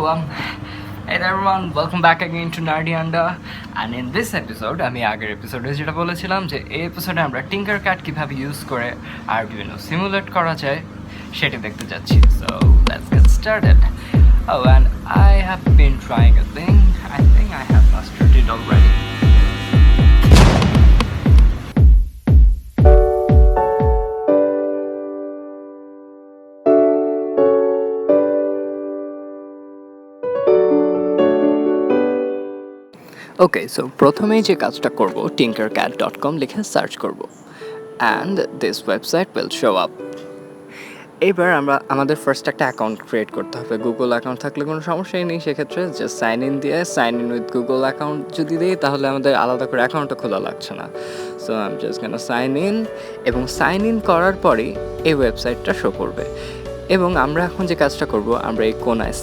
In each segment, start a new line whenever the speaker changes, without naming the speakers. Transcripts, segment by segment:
Hey there everyone, welcome back again to Nerdy Andaa. And in this episode, আমি আগের এপিসোডে যেটা বলেছিলাম যে এই এপিসোডে আমরা Tinkercad কিভাবে ইউজ করে Arduino সিমুলেট করা যায় সেটা দেখতে যাচ্ছি. So let's get started. Oh, and I have been trying a thing. I think I have mastered it already. Okay, so প্রথমেই যে কাজটা করব tinkercad.com লিখে সার্চ করব and this website will show up. এবার আমাদের ফার্স্ট একটা অ্যাকাউন্ট ক্রিয়েট করতে হবে. গুগল অ্যাকাউন্ট থাকলে কোনো সমস্যাই নেই, সেক্ষেত্রে যে sign in with Google account যদি দিই তাহলে আমাদের আলাদা করে অ্যাকাউন্টটা খোলা লাগছে না. So I am just gonna sign in, এবং সাইন ইন করার পরেই এই ওয়েবসাইটটা শো করবে. এবং আমরা এখন যে কাজটা করব, আমরা এই কোনায়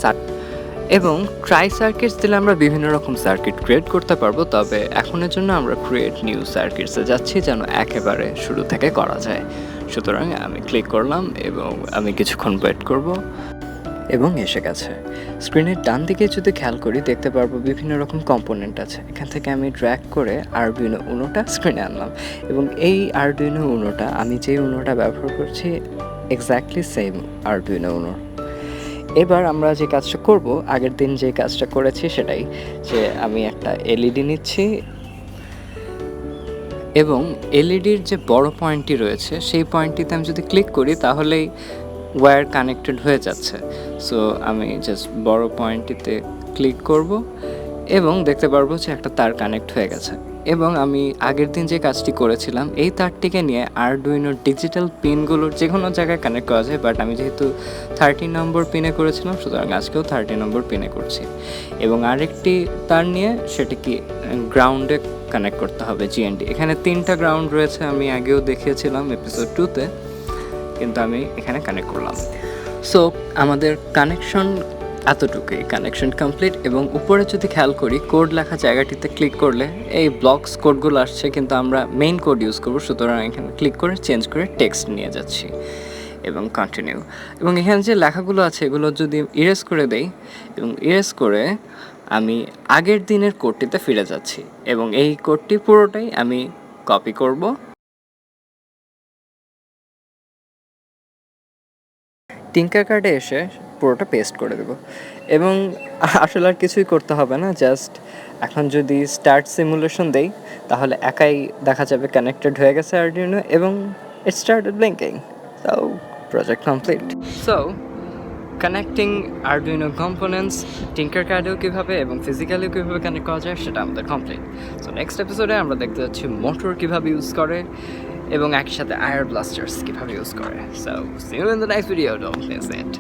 এবং ট্রাই সার্কিটস দিলে আমরা বিভিন্ন রকম সার্কিট ক্রিয়েট করতে পারবো. তবে এখনের জন্য আমরা ক্রিয়েট নিউ সার্কিটসে যাচ্ছি যেন একেবারে শুরু থেকে করা যায়. সুতরাং আমি ক্লিক করলাম এবং আমি কিছুক্ষণ ওয়েট করব এবং এসে গেছে. স্ক্রিনের ডান দিকে যদি খেয়াল করি দেখতে পারবো বিভিন্ন রকম কম্পোনেন্ট আছে. এখান থেকে আমি ড্র্যাগ করে আরডুইনো উনোটা স্ক্রিনে আনলাম, এবং এই আরডুইনো উনোটা আমি যে উনোটা ব্যবহার করছি এক্স্যাক্টলি সেম আরডুইনো উনো. এবার আমরা যে কাজটা করব, আগের দিন যে কাজটা করেছি সেটাই, যে আমি একটা এলইডি নিচ্ছি এবং এলইডির যে বড় পয়েন্টটি রয়েছে সেই পয়েন্টটিতে আমি যদি ক্লিক করি তাহলেই ওয়্যার কানেক্টেড হয়ে যাচ্ছে. সো আমি জাস্ট বড় পয়েন্টটিতে ক্লিক করব এবং দেখতে পারবো যে একটা তার কানেক্ট হয়ে গেছে. এবং আমি আগের দিন যে কাজটি করেছিলাম এই তারটিকে নিয়ে আরডুইনোর ডিজিটাল পিনগুলোর যে কোনো জায়গায় কানেক্ট করা যায়, বাট আমি যেহেতু 30 নম্বর পিনে করেছিলাম সুতরাং আজকেও 30 নম্বর পিনে করছি. এবং আরেকটি তার নিয়ে সেটিকে গ্রাউন্ডে কানেক্ট করতে হবে, জিএনডি. এখানে 3টা গ্রাউন্ড রয়েছে, আমি আগেও দেখিয়েছিলাম এপিসোড 2তে, কিন্তু আমি এখানে কানেক্ট করলাম. সো আমাদের কানেকশন এতটুকুই, কানেকশন কমপ্লিট. এবং উপরে যদি খেয়াল করি কোড লেখা জায়গাটিতে ক্লিক করলে এই ব্লকস কোডগুলো আসছে, কিন্তু আমরা মেইন কোড ইউজ করবো, সুতরাং এখানে ক্লিক করে চেঞ্জ করে টেক্সট নিয়ে যাচ্ছি এবং কন্টিনিউ. এবং এখানে যে লেখাগুলো আছে এগুলো যদি ইরেজ করে দেই এবং ইরেজ করে আমি আগের দিনের কোডটিতে ফিরে যাচ্ছি, এবং এই কোডটি পুরোটাই আমি কপি করব টিঙ্কারক্যাডে এসে পুরোটা পেস্ট করে দেবো. এবং আসলে আর কিছুই করতে হবে না, জাস্ট এখন যদি স্টার্ট সিমুলেশন দেই তাহলে একাই দেখা যাবে কানেক্টেড হয়ে গেছে আরডুইনো এবং it started blinking. So project complete. So connecting Arduino components টিঙ্কারক্যাডেও কীভাবে এবং ফিজিক্যালিও কীভাবে কানেক্ট করা যায় সেটা আমাদের কমপ্লিট. সো নেক্সট এপিসোডে আমরা দেখতে যাচ্ছি মোটর কীভাবে ইউজ করে এবং একসাথে আয়ার ব্লাস্টার্স কীভাবে ইউজ করে. So see you in the next video, don't miss it.